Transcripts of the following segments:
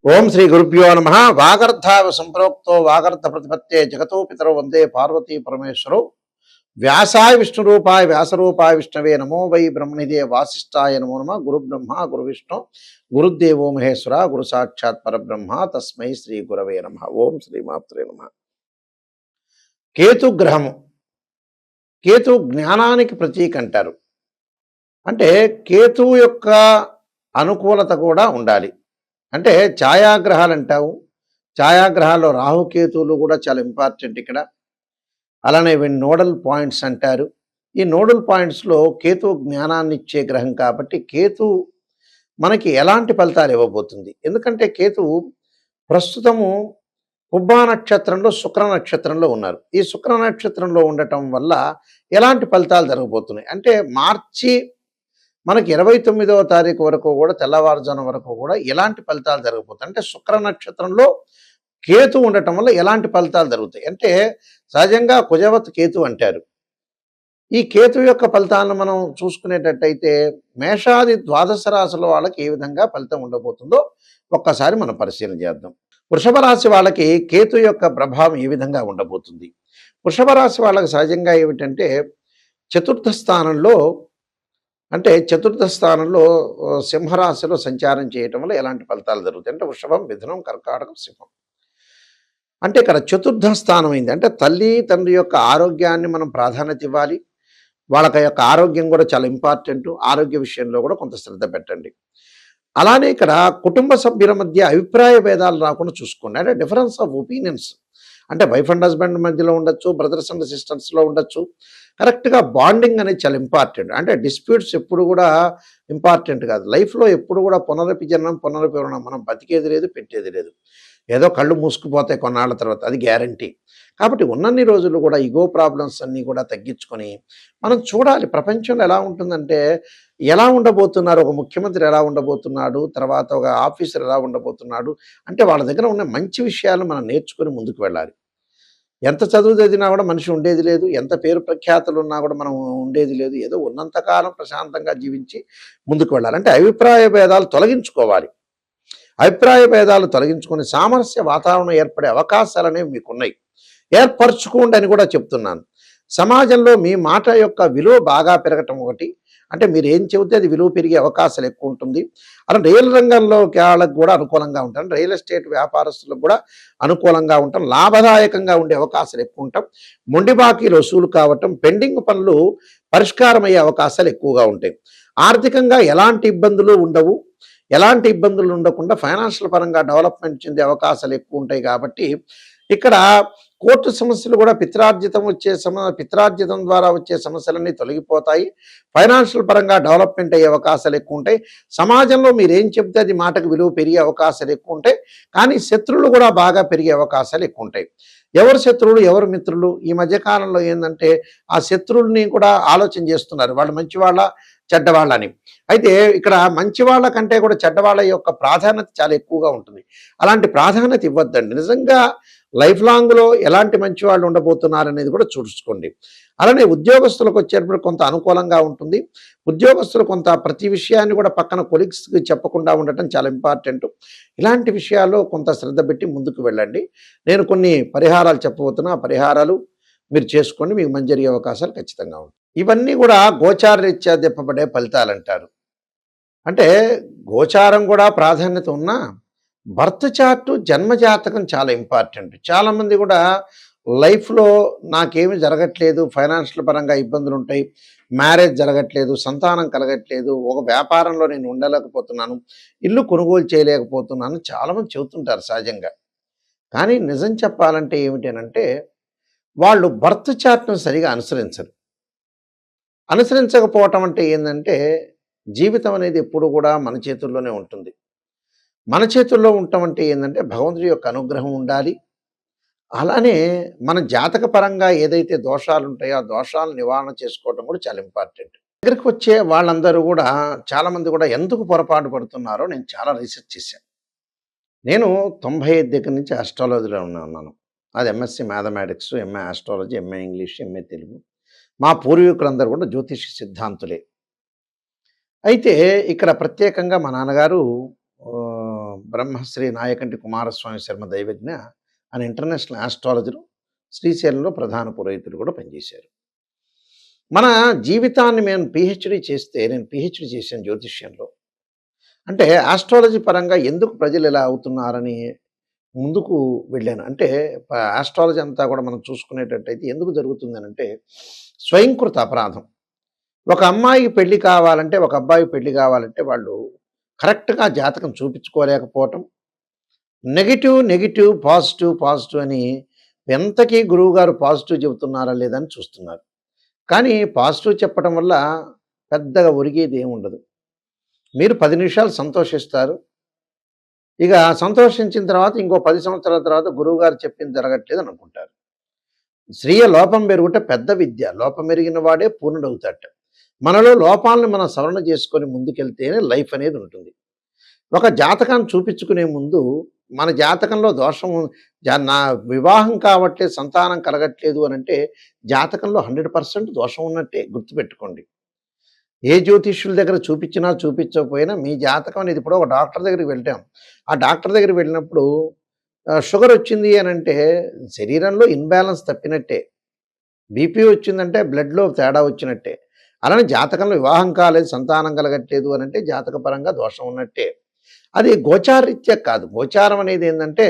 ఓం శ్రీ గురుభ్యో నమ. వాగర్ధావ సంప్రోక్తో వాగర్ధ ప్రతిపత్తే జగతో పితరో వందే పార్వతీ పరమేశ్వరో. వ్యాసాయ విష్ణురూపాయ వ్యాసరూపాయ విష్ణవే నమో వై బ్రహ్మనిదే వాసిష్ఠాయ నమో నమ. గురు బ్రహ్మ గురు విష్ణు గురుదేవో మహేశ్వర గురు సాక్షాత్ పరబ్రహ్మ తస్మై శ్రీ గురవే నమ. ఓం శ్రీమాత్రే నమ. కేతు గ్రహము, కేతు జ్ఞానానికి ప్రతీక అంటారు. అంటే కేతువు యొక్క అనుకూలత కూడా ఉండాలి. అంటే ఛాయాగ్రహాలు అంటావు, ఛాయాగ్రహాల్లో రాహుకేతువులు కూడా చాలా ఇంపార్టెంట్ ఇక్కడ. అలానే ఇవి నోడల్ పాయింట్స్ అంటారు. ఈ నోడల్ పాయింట్స్లో కేతు జ్ఞానాన్ని ఇచ్చే గ్రహం కాబట్టి కేతు మనకి ఎలాంటి ఫలితాలు ఇవ్వబోతుంది? ఎందుకంటే కేతువు ప్రస్తుతము పుబ్బా నక్షత్రంలో శుక్ర నక్షత్రంలో ఉన్నారు. ఈ శుక్ర నక్షత్రంలో ఉండటం వల్ల ఎలాంటి ఫలితాలు జరగబోతున్నాయి అంటే మార్చి మనకి 29వ తారీఖు వరకు కూడా తెల్లవారుజాము వరకు కూడా ఎలాంటి ఫలితాలు జరగబోతాయి అంటే శుక్ర నక్షత్రంలో కేతు ఉండటం వల్ల ఎలాంటి ఫలితాలు జరుగుతాయి అంటే సహజంగా కుజవత్ కేతు అంటారు. ఈ కేతు యొక్క ఫలితాలను మనం చూసుకునేటట్టయితే మేషాది ద్వాదశ రాశుల వాళ్ళకి ఏ విధంగా ఫలితం ఉండబోతుందో ఒక్కసారి మనం పరిశీలన చేద్దాం. వృషభ రాశి వాళ్ళకి కేతు యొక్క ప్రభావం ఏ విధంగా ఉండబోతుంది? వృషభ రాశి వాళ్ళకి సహజంగా ఏమిటంటే చతుర్థ స్థానంలో సింహరాశిలో సంచారం చేయటం వల్ల ఎలాంటి ఫలితాలు జరుగుతాయి అంటే వృషభం, మిథునం, కర్కాటకం, సింహం. అంటే ఇక్కడ చతుర్థ స్థానం అయింది అంటే తల్లి తండ్రి యొక్క ఆరోగ్యాన్ని మనం ప్రాధాన్యత ఇవ్వాలి. వాళ్ళ యొక్క ఆరోగ్యం కూడా చాలా ఇంపార్టెంట్. ఆరోగ్య విషయంలో కూడా కొంత శ్రద్ధ పెట్టండి. అలానే ఇక్కడ కుటుంబ సభ్యుల మధ్య అభిప్రాయ భేదాలు రాకుండా చూసుకోండి. అంటే డిఫరెన్స్ ఆఫ్ ఒపీనియన్స్ అంటే వైఫ్ అండ్ హస్బెండ్ మధ్యలో ఉండొచ్చు, బ్రదర్స్ అండ్ సిస్టర్స్లో ఉండొచ్చు. కరెక్ట్గా బాండింగ్ అనేది చాలా ఇంపార్టెంట్. అంటే డిస్ప్యూట్స్ ఎప్పుడు కూడా ఇంపార్టెంట్ కాదు. లైఫ్లో ఎప్పుడు కూడా పునరపిజనం మనం బతికేది లేదు, పెట్టేది లేదు. ఏదో కళ్ళు మూసుకుపోతాయి కొన్నాళ్ళ తర్వాత, అది గ్యారంటీ. కాబట్టి ఉన్నన్ని రోజులు కూడా ఈగో ప్రాబ్లమ్స్ అన్నీ కూడా తగ్గించుకొని మనం చూడాలి ప్రపంచంలో ఎలా ఉంటుందంటే ఎలా ఉండబోతున్నారు, ఒక ముఖ్యమంత్రి ఎలా ఉండబోతున్నాడు, తర్వాత ఒక ఆఫీసర్ ఎలా ఉండబోతున్నాడు అంటే వాళ్ళ దగ్గర ఉన్న మంచి విషయాలు మనం నేర్చుకొని ముందుకు వెళ్ళాలి. ఎంత చదువు చదివినా కూడా మనిషి ఉండేది లేదు, ఎంత పేరు ప్రఖ్యాతులు ఉన్నా కూడా మనం ఉండేది లేదు. ఏదో ఉన్నంతకాలం ప్రశాంతంగా జీవించి ముందుకు వెళ్ళాలి. అంటే అభిప్రాయ భేదాలు తొలగించుకోవాలి. అభిప్రాయ భేదాలు తొలగించుకొని సామరస్య వాతావరణం ఏర్పడే అవకాశాలు అనేవి మీకున్నాయి. ఏర్పరచుకోండి అని కూడా చెప్తున్నాను. సమాజంలో మీ మాట యొక్క విలువ బాగా పెరగటం ఒకటి. అంటే మీరు ఏం చెబితే అది విలువ పెరిగే అవకాశాలు ఎక్కువ ఉంటుంది. అలా రియల్ రంగంలో వాళ్ళకు కూడా అనుకూలంగా ఉంటాం. రియల్ ఎస్టేట్ వ్యాపారస్తులకు కూడా అనుకూలంగా ఉంటాం. లాభదాయకంగా ఉండే అవకాశాలు ఎక్కువ ఉంటాం. మొండి బాకీలు వసూలు కావటం, పెండింగ్ పనులు పరిష్కారం అయ్యే అవకాశాలు ఎక్కువగా ఉంటాయి. ఆర్థికంగా ఎలాంటి ఇబ్బందులు ఉండవు. ఎలాంటి ఇబ్బందులు ఉండకుండా ఫైనాన్షియల్ పరంగా డెవలప్మెంట్ చెందే అవకాశాలు ఎక్కువ ఉంటాయి. కాబట్టి ఇక్కడ కోర్టు సమస్యలు కూడా పిత్రార్జితం ద్వారా వచ్చే సమస్యలన్నీ తొలగిపోతాయి. ఫైనాన్షియల్ పరంగా డెవలప్మెంట్ అయ్యే అవకాశాలు ఎక్కువ ఉంటాయి. సమాజంలో మీరు ఏం చెప్తే అది మాటకు విలువ పెరిగే అవకాశాలు ఎక్కువ ఉంటాయి. కానీ శత్రువులు కూడా బాగా పెరిగే అవకాశాలు ఎక్కువ ఉంటాయి. ఎవరు శత్రువులు ఎవరు మిత్రులు? ఈ మధ్యకాలంలో ఏంటంటే ఆ శత్రువుల్ని కూడా ఆలోచన చేస్తున్నారు, వాళ్ళు మంచివాళ్ళ చెడ్డవాళ్ళని. అయితే ఇక్కడ మంచి వాళ్ళ కంటే కూడా చెడ్డవాళ్ళ యొక్క ప్రాధాన్యత చాలా ఎక్కువగా ఉంటుంది. అలాంటి ప్రాధాన్యత ఇవ్వద్దండి. నిజంగా లైఫ్ లాంగ్లో ఎలాంటి మంచి వాళ్ళు ఉండబోతున్నారు అనేది కూడా చూసుకోండి. అలానే ఉద్యోగస్తులకు వచ్చేటప్పుడు కొంత అనుకూలంగా ఉంటుంది. ఉద్యోగస్తులు కొంత ప్రతి విషయాన్ని కూడా పక్కన కొలీగ్స్కి చెప్పకుండా ఉండటం చాలా ఇంపార్టెంట్. ఇలాంటి విషయాల్లో కొంత శ్రద్ధ పెట్టి ముందుకు వెళ్ళండి. నేను కొన్ని పరిహారాలు చెప్పబోతున్నా. ఆ పరిహారాలు మీరు చేసుకోండి, మీకు మంచి జరిగే అవకాశాలు ఖచ్చితంగా ఉంటాయి. ఇవన్నీ కూడా గోచార రీత్యా తిప్పబడే ఫలితాలు అంటారు. అంటే గోచారం కూడా ప్రాధాన్యత ఉన్నా బర్త్ చార్టు జన్మజాతకం చాలా ఇంపార్టెంట్. చాలామంది కూడా లైఫ్లో నాకేమి జరగట్లేదు, ఫైనాన్షియల్ పరంగా ఇబ్బందులు ఉంటాయి, మ్యారేజ్ జరగట్లేదు, సంతానం కలగట్లేదు, ఒక వ్యాపారంలో నేను ఉండలేకపోతున్నాను, ఇల్లు కొనుగోలు చేయలేకపోతున్నాను చాలామంది చెబుతుంటారు సహజంగా. కానీ నిజం చెప్పాలంటే ఏమిటనంటే వాళ్ళు బర్త్ చార్ట్ను సరిగా అనుసరించకపోవటం అంటే ఏంటంటే జీవితం అనేది ఎప్పుడు కూడా మన చేతుల్లోనే ఉంటుంది. మన చేతుల్లో ఉండటం అంటే ఏంటంటే భగవంతుడి యొక్క అనుగ్రహం ఉండాలి. అలానే మన జాతక పరంగా ఏదైతే దోషాలు ఉంటాయో ఆ దోషాలను నివారణ చేసుకోవడం కూడా చాలా ఇంపార్టెంట్. దగ్గరికి వచ్చే వాళ్ళందరూ కూడా చాలామంది కూడా ఎందుకు పొరపాటు పడుతున్నారో నేను చాలా రీసెర్చ్ చేశాను. నేను 95 దగ్గర నుంచి ఆస్ట్రాలజీలో ఉన్నాను. అది MSc mathematics, MA astrology, MA English, MA Telugu. మా పూర్వీకులందరూ కూడా జ్యోతిష సిద్ధాంతులే. అయితే ఇక్కడ ప్రత్యేకంగా మా నాన్నగారు బ్రహ్మశ్రీ నాయకంటి కుమారస్వామి శర్మ దైవజ్ఞ అని ఇంటర్నేషనల్ ఆస్ట్రాలజరు, శ్రీశైలంలో ప్రధాన పురోహితుడు కూడా పనిచేశారు. మన జీవితాన్ని నేను పిహెచ్డి చేశాను జ్యోతిష్యంలో. అంటే ఆస్ట్రాలజీ పరంగా ఎందుకు ప్రజలు ఇలా అవుతున్నారని ముందుకు వెళ్ళాను. అంటే ఆస్ట్రాలజీ అంతా కూడా మనం చూసుకునేటట్టయితే ఎందుకు జరుగుతుందనంటే స్వయంకృత అపరాధం. ఒక అమ్మాయికి పెళ్లి కావాలంటే, ఒక అబ్బాయికి పెళ్లి కావాలంటే వాళ్ళు కరెక్ట్‌గా జాతకం చూపించుకోలేకపోవటం, నెగెటివ్, పాజిటివ్ అని ఎంతకీ గురువుగారు పాజిటివ్ చెబుతున్నారా లేదా అని చూస్తున్నారు. కానీ పాజిటివ్ చెప్పడం వల్ల పెద్దగా ఒరిగేది ఏముండదు. మీరు 10 నిమిషాలు సంతోషిస్తారు. ఇక సంతోషించిన తర్వాత ఇంకో 10 సంవత్సరాల తర్వాత గురువుగారు చెప్పింది జరగట్లేదు అని అనుకుంటారు. స్త్రీయ లోపం పెరుగుట పెద్ద విద్య. లోపం మెరిగిన వాడే పూర్ణుడవుతాడట. మనలో లోపాలను మనం సవరణ చేసుకొని ముందుకెళ్తేనే లైఫ్ అనేది ఉంటుంది. ఒక జాతకాన్ని చూపించుకునే ముందు మన జాతకంలో దోషం నా వివాహం కావట్లేదు, సంతానం కలగట్లేదు అనంటే జాతకంలో 100% దోషం ఉన్నట్టే గుర్తుపెట్టుకోండి. ఏ జ్యోతిష్యుల దగ్గర చూపించినా చూపించకపోయినా మీ జాతకం అనేది, ఇప్పుడు ఒక డాక్టర్ దగ్గరికి వెళ్ళాం. ఆ డాక్టర్ దగ్గరికి వెళ్ళినప్పుడు షుగర్ వచ్చింది అనంటే శరీరంలో ఇన్‌బ్యాలెన్స్ తప్పినట్టే. బీపీ వచ్చిందంటే బ్లడ్‌లో తేడా వచ్చినట్టే. అలానే జాతకంలో వివాహం కాలేదు, సంతానం కలగట్లేదు అనంటే జాతకపరంగా దోషం ఉన్నట్టే. అది గోచారరీత్యా కాదు. గోచారం అనేది ఏందంటే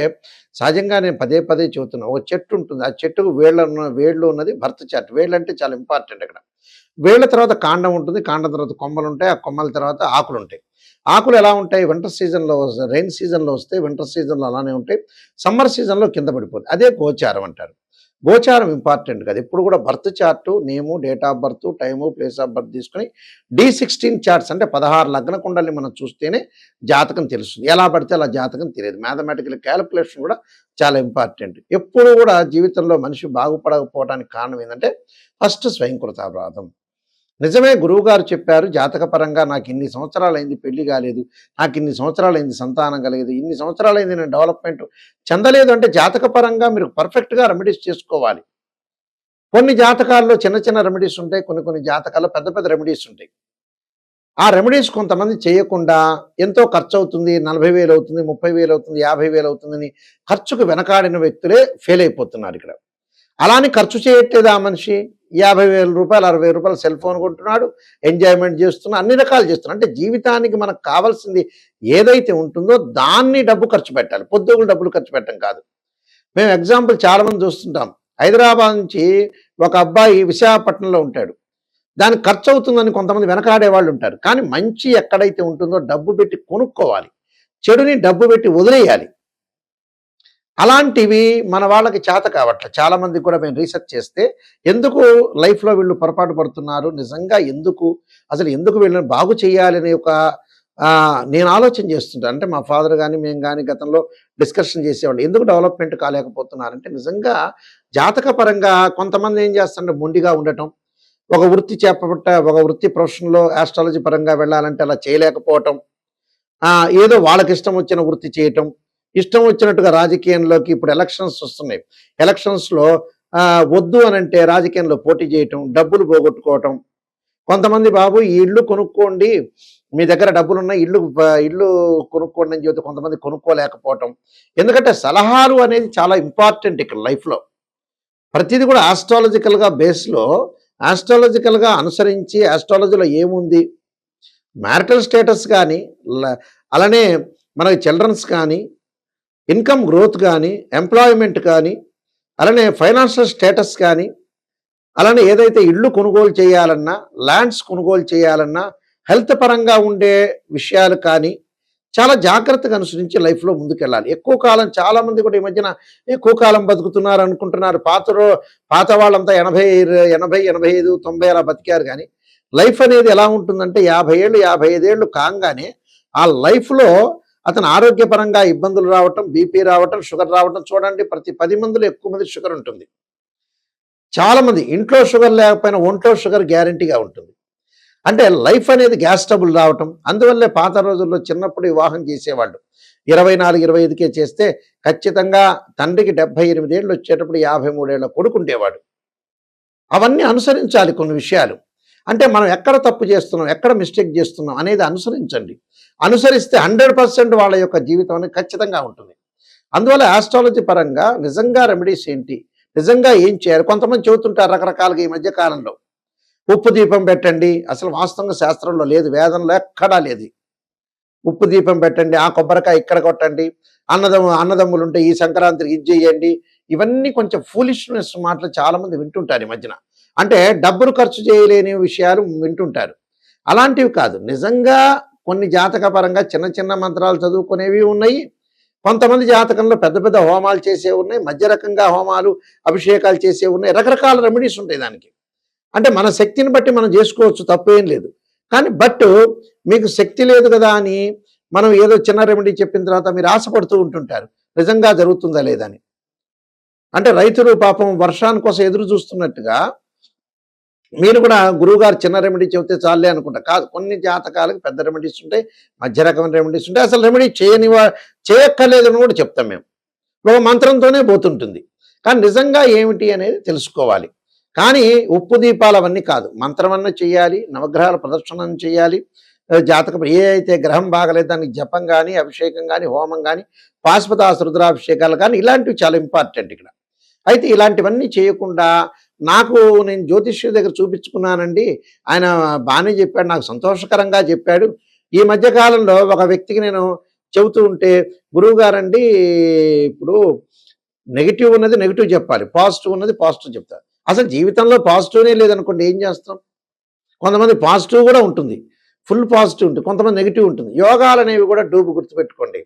సహజంగా నేను పదే చెబుతున్నా. ఒక చెట్టు ఉంటుంది. ఆ చెట్టుకు వేళ్ళు ఉన్నది బర్త్ చార్ట్. వేళ్ళంటే చాలా ఇంపార్టెంట్ అక్కడ. వేళ్ళ తర్వాత కాండం ఉంటుంది. కాండం తర్వాత కొమ్మలుంటాయి. ఆ కొమ్మల తర్వాత ఆకులుంటాయి. ఆకులు ఎలా ఉంటాయి? వింటర్ సీజన్‌లో రెయిన్ సీజన్‌లో వస్తాయి. వింటర్ సీజన్‌లో అలానే ఉంటాయి. సమ్మర్ సీజన్‌లో కింద పడిపోతాయి. అదే గోచారం అంటారు. గోచారం ఇంపార్టెంట్ కాదు. ఎప్పుడు కూడా birth chart, name, date of birth, time, place of birth తీసుకొని D16 చార్ట్స్ అంటే 16 లగ్న కుండల్ని మనం చూస్తేనే జాతకం తెలుస్తుంది. ఎలా పడితే అలా జాతకం తెలియదు. మ్యాథమెటికల్ క్యాలిక్యులేషన్ కూడా చాలా ఇంపార్టెంట్. ఎప్పుడు కూడా జీవితంలో మనిషి బాగుపడకపోవడానికి కారణం ఏంటంటే ఫస్ట్ స్వయంకృత అపరాధం. నిజమే గురువుగారు చెప్పారు, జాతకపరంగా నాకు ఇన్ని సంవత్సరాలైంది పెళ్లి కాలేదు, నాకు ఇన్ని సంవత్సరాలైంది సంతానం కలగలేదు, ఇన్ని సంవత్సరాలైంది నేను డెవలప్మెంట్ చెందలేదు అంటే జాతకపరంగా మీరు పర్ఫెక్ట్‌గా రెమెడీస్ చేసుకోవాలి. కొన్ని జాతకాల్లో చిన్న రెమెడీస్ ఉంటాయి. కొన్ని జాతకాల్లో పెద్ద రెమెడీస్ ఉంటాయి. ఆ రెమెడీస్ కొంతమంది చేయకుండా ఎంతో ఖర్చవుతుంది, 40,000 అవుతుంది, 30,000 అవుతుంది, 50,000 అవుతుందని ఖర్చుకు వెనకాడిన వ్యక్తులే ఫెయిల్ అయిపోతున్నారు ఇక్కడ. అలానే ఖర్చు చేయట్లేదు ఆ మనిషి. రూ. 50,000, రూ. 60,000 సెల్ ఫోన్ కొంటున్నాడు, ఎంజాయ్‌మెంట్ చేస్తున్నాడు, అన్ని రకాలు చేస్తున్నాడు. అంటే జీవితానికి మనకు కావాల్సింది ఏదైతే ఉంటుందో దాన్ని డబ్బు ఖర్చు పెట్టాలి. పొద్దుగులు డబ్బులు ఖర్చు పెట్టడం కాదు. మేము ఎగ్జాంపుల్ చాలామంది చూస్తుంటాం. హైదరాబాద్ నుంచి ఒక అబ్బాయి విశాఖపట్నంలో ఉంటాడు. దానికి ఖర్చు అవుతుందని కొంతమంది వెనకాడే వాళ్ళు ఉంటారు. కానీ మంచి ఎక్కడైతే ఉంటుందో డబ్బు పెట్టి కొనుక్కోవాలి. చెడుని డబ్బు పెట్టి వదిలేయాలి. అలాంటివి మన వాళ్ళకి చేత కావట్లే. చాలామంది కూడా మేము రీసెర్చ్ చేస్తే ఎందుకు లైఫ్‌లో వీళ్ళు పొరపాటు పడుతున్నారు, నిజంగా అసలు ఎందుకు వీళ్ళని బాగు చేయాలనే ఒక నేను ఆలోచన చేస్తుంటాను. అంటే మా ఫాదర్ గాని, మేము గాని గతంలో డిస్కషన్ చేసేవాళ్ళు. ఎందుకు డెవలప్‌మెంట్ కాలేకపోతున్నారంటే నిజంగా జాతకపరంగా కొంతమంది ఏం చేస్తారంటే మొండిగా ఉండటం, ఒక వృత్తి ప్రొఫెషన్‌లో ఆస్ట్రాలజీ పరంగా వెళ్ళాలంటే అలా చేయలేకపోవటం, ఏదో వాళ్ళకిష్టం వచ్చిన వృత్తి చేయటం, ఇష్టం వచ్చినట్టుగా రాజకీయంలోకి ఇప్పుడు ఎలక్షన్స్ వస్తున్నాయి. ఎలక్షన్స్‌లో వద్దు అనంటే రాజకీయంలో పోటీ చేయటం, డబ్బులు పోగొట్టుకోవటం. కొంతమంది బాబు ఈ ఇల్లు కొనుక్కోండి, మీ దగ్గర డబ్బులున్నాయి, ఇల్లు కొనుక్కోండి అని చెబితే కొంతమంది కొనుక్కోలేకపోవటం. ఎందుకంటే సలహాలు అనేది చాలా ఇంపార్టెంట్ ఇక్కడ లైఫ్‌లో. ప్రతిదీ కూడా ఆస్ట్రాలజికల్‌గా అనుసరించి ఆస్ట్రాలజీలో ఏముంది, మ్యారిటల్ స్టేటస్ కానీ, అలానే మనకి చిల్డ్రన్స్ కానీ, ఇన్కమ్ గ్రోత్ కానీ, ఎంప్లాయ్మెంట్ కానీ, అలానే ఫైనాన్షియల్ స్టేటస్ కానీ, అలానే ఏదైతే ఇళ్ళు కొనుగోలు చేయాలన్నా, ల్యాండ్స్ కొనుగోలు చేయాలన్నా, హెల్త్ పరంగా ఉండే విషయాలు కానీ చాలా జాగ్రత్తగా అనుసరించి లైఫ్‌లో ముందుకెళ్ళాలి. ఎక్కువ కాలం చాలామంది కూడా ఈ మధ్యన ఎక్కువ కాలం బతుకుతున్నారు అనుకుంటున్నారు. పాత వాళ్ళంతా 80, 85, 90 అలా బతికారు. కానీ లైఫ్ అనేది ఎలా ఉంటుందంటే 50 ఏళ్ళు, 55 ఏళ్ళు కాంగానే ఆ లైఫ్‌లో అతను ఆరోగ్యపరంగా ఇబ్బందులు రావటం, బీపీ రావటం, షుగర్ రావటం. చూడండి, ప్రతి 10 మందిలో ఎక్కువ మంది షుగర్ ఉంటుంది. చాలామంది ఇంట్లో షుగర్ లేకపోయినా ఒంట్లో షుగర్ గ్యారంటీగా ఉంటుంది. అంటే లైఫ్ అనేది గ్యాస్ ట్రబుల్ రావటం. అందువల్లే పాత రోజుల్లో చిన్నప్పుడు వివాహం చేసేవాళ్ళు 24, 25కే చేస్తే ఖచ్చితంగా తండ్రికి 78 ఏళ్ళు వచ్చేటప్పుడు 53 ఏళ్ళ కొడుకుంటేవాడు. అవన్నీ అనుసరించాలి కొన్ని విషయాలు. అంటే మనం ఎక్కడ తప్పు చేస్తున్నాం, ఎక్కడ మిస్టేక్ చేస్తున్నాం అనేది అనుసరించండి. అనుసరిస్తే 100% వాళ్ళ యొక్క జీవితం అనేది ఖచ్చితంగా ఉంటుంది. అందువల్ల ఆస్ట్రాలజీ పరంగా నిజంగా రెమెడీస్ ఏంటి? నిజంగా ఏం చేయాలి? కొంతమంది చెబుతుంటారు రకరకాలుగా ఈ మధ్య కాలంలో. ఉప్పు దీపం పెట్టండి. అసలు వాస్తవంగా శాస్త్రంలో లేదు. వేదంలో ఎక్కడా లేదు. ఉప్పు దీపం పెట్టండి, ఆ కొబ్బరికాయ ఇక్కడ కొట్టండి, అన్నదమ్ములుంటే ఈ సంక్రాంతికి ఇది చేయండి. ఇవన్నీ కొంచెం ఫూలిష్‌నెస్ మాటలు చాలామంది వింటుంటారు ఈ మధ్యన. అంటే డబ్బులు ఖర్చు చేయలేని విషయాలు వింటుంటారు. అలాంటివి కాదు. నిజంగా కొన్ని జాతక పరంగా చిన్న చిన్న మంత్రాలు చదువుకునేవి ఉన్నాయి. కొంతమంది జాతకంలో పెద్ద పెద్ద హోమాలు చేసేవి ఉన్నాయి. మధ్య రకంగా హోమాలు, అభిషేకాలు చేసేవి ఉన్నాయి. రకరకాల రెమెడీస్ ఉంటాయి దానికి. అంటే మన శక్తిని బట్టి మనం చేసుకోవచ్చు, తప్పేం లేదు. కానీ మీకు శక్తి లేదు కదా అని మనం ఏదో చిన్న రెమెడీ చెప్పిన తర్వాత మీరు ఆశపడుతూ ఉంటుంటారు. నిజంగా జరుగుతుందా లేదా అని. అంటే రైతులు పాపం వర్షాని కోసం ఎదురు చూస్తున్నట్టుగా మీరు కూడా గురువుగారు చిన్న రెమెడీ చెబితే చాలే అనుకుంటా. కాదు, కొన్ని జాతకాలకు పెద్ద రెమెడీస్ ఉంటాయి, మధ్య రకమైన రెమెడీస్ ఉంటాయి. అసలు రెమెడీ చేయక్కర్లేదని కూడా చెప్తాం మేము. ఒక మంత్రంతోనే పోతుంటుంది. కానీ నిజంగా ఏమిటి అనేది తెలుసుకోవాలి. కానీ ఉప్పు దీపాలు అవన్నీ కాదు. మంత్రమన్నా చేయాలి, నవగ్రహాల ప్రదర్శనం చేయాలి. జాతకం ఏ అయితే గ్రహం బాగలేదు దానికి జపం కానీ, అభిషేకం కానీ, హోమం కానీ, పాశుపతాస రుద్రాభిషేకాలు కానీ ఇలాంటివి చాలా ఇంపార్టెంట్ ఇక్కడ. అయితే ఇలాంటివన్నీ చేయకుండా నేను జ్యోతిష్యుడి దగ్గర చూపించుకున్నానండి, ఆయన బాగానే చెప్పాడు, నాకు సంతోషకరంగా చెప్పాడు. ఈ మధ్య కాలంలో ఒక వ్యక్తికి నేను చెబుతూ ఉంటే, గురువుగారండి ఇప్పుడు నెగిటివ్ ఉన్నది నెగిటివ్ చెప్పాలి, పాజిటివ్ ఉన్నది పాజిటివ్ చెప్తారు. అసలు జీవితంలో పాజిటివ్నే లేదనుకోండి ఏం చేస్తాం? కొంతమంది పాజిటివ్ కూడా ఉంటుంది, ఫుల్ పాజిటివ్ ఉంటుంది, కొంతమంది నెగిటివ్ ఉంటుంది. యోగాలు అనేవి కూడా డూబు గుర్తుపెట్టుకోండి.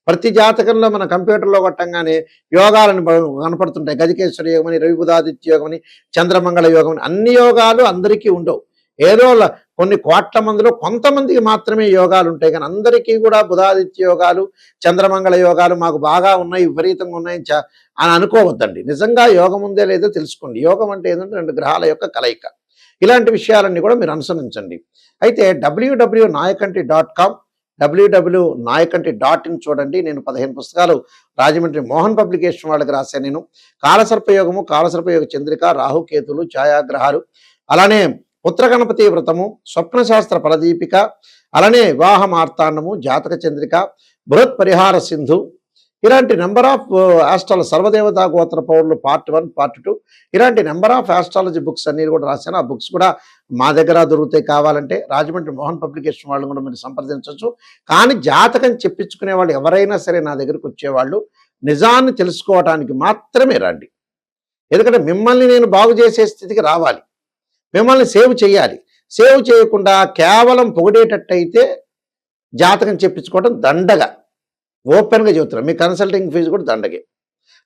ప్రతి జాతకంలో మన కంప్యూటర్లో కొట్టంగానే యోగాలను కనపడుతుంటాయి. గజకేశ్వర యోగం అని, రవి బుధాదిత్య యోగం అని, చంద్రమంగళ యోగం అని. అన్ని యోగాలు అందరికీ ఉండవు. ఏదో కొన్ని కోట్ల మందిలో కొంతమందికి మాత్రమే యోగాలు ఉంటాయి. కానీ అందరికీ కూడా బుధాదిత్య యోగాలు, చంద్రమంగళ యోగాలు మాకు బాగా ఉన్నాయి, విపరీతంగా ఉన్నాయి అని అనుకోవద్దండి. నిజంగా యోగం ఉందే లేదో తెలుసుకోండి. యోగం అంటే ఏంటంటే 2 గ్రహాల యొక్క కలయిక. ఇలాంటి విషయాలన్నీ కూడా మీరు అనుసరించండి. అయితే www.nayakanti.com, www.nayakanti.in చూడండి. నేను 15 పుస్తకాలు రాజమండ్రి మోహన్ పబ్లికేషన్ వాళ్ళకి రాశాను. నేను కాలసర్పయోగము, కాలసర్పయోగ చంద్రిక, రాహుకేతులు, ఛాయాగ్రహాలు, అలానే పుత్రగణపతి వ్రతము, స్వప్నశాస్త్ర ఫలదీపిక, అలానే వివాహ మార్తాండము, జాతక చంద్రిక, బృహత్ పరిహార సింధు, ఇలాంటి నెంబర్ ఆఫ్ సర్వదేవతా గోత్ర పౌరులు పార్ట్ 1, పార్ట్ 2 ఇలాంటి నెంబర్ ఆఫ్ ఆస్ట్రాలజీ బుక్స్ అన్ని కూడా రాశాను. ఆ బుక్స్ కూడా మా దగ్గర దొరుకుతాయి. కావాలంటే రాజమండ్రి మోహన్ పబ్లికేషన్ వాళ్ళు కూడా మీరు సంప్రదించవచ్చు. కానీ జాతకం చెప్పించుకునే వాళ్ళు ఎవరైనా సరే నా దగ్గరకు వచ్చేవాళ్ళు నిజాన్ని తెలుసుకోవడానికి మాత్రమే రండి. ఎందుకంటే మిమ్మల్ని నేను బాగు చేసే స్థితికి రావాలి, మిమ్మల్ని సేవ్ చేయాలి. సేవ్ చేయకుండా కేవలం పొగిడేటట్టయితే జాతకం చెప్పించుకోవడం దండగా. ఓపెన్గా చెబుతున్నాను, మీ కన్సల్టింగ్ ఫీజు కూడా దండగే.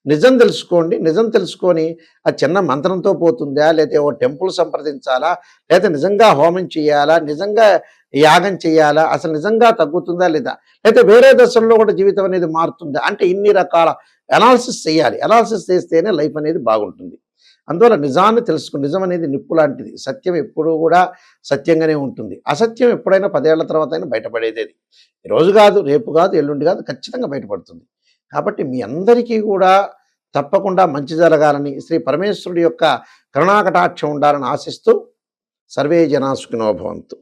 నిజం తెలుసుకోండి. నిజం తెలుసుకొని ఆ చిన్న మంత్రంతో పోతుందా, లేకపోతే ఓ టెంపుల్ సంప్రదించాలా, లేకపోతే నిజంగా హోమం చేయాలా, నిజంగా యాగం చేయాలా, అసలు నిజంగా తగ్గుతుందా లేదా, లేకపోతే వేరే దశల్లో కూడా జీవితం అనేది మారుతుందా అంటే ఇన్ని రకాల అనాలిసిస్ చేయాలి. అనాలిసిస్ చేస్తేనే లైఫ్ అనేది బాగుంటుంది. అందువల్ల నిజాన్ని తెలుసుకుని, నిజం అనేది నిప్పు లాంటిది. సత్యం ఎప్పుడూ కూడా సత్యంగానే ఉంటుంది. అసత్యం ఎప్పుడైనా 10 ఏళ్ల తర్వాత అయినా బయటపడేది. ఈరోజు కాదు, రేపు కాదు, ఎల్లుండి కాదు, ఖచ్చితంగా బయటపడుతుంది. కాబట్టి మీ అందరికీ కూడా తప్పకుండా మంచి జరగాలని, శ్రీ పరమేశ్వరుడి యొక్క కరుణాకటాక్షం ఉండాలని ఆశిస్తూ సర్వే జనా సుఖినో భవంతు.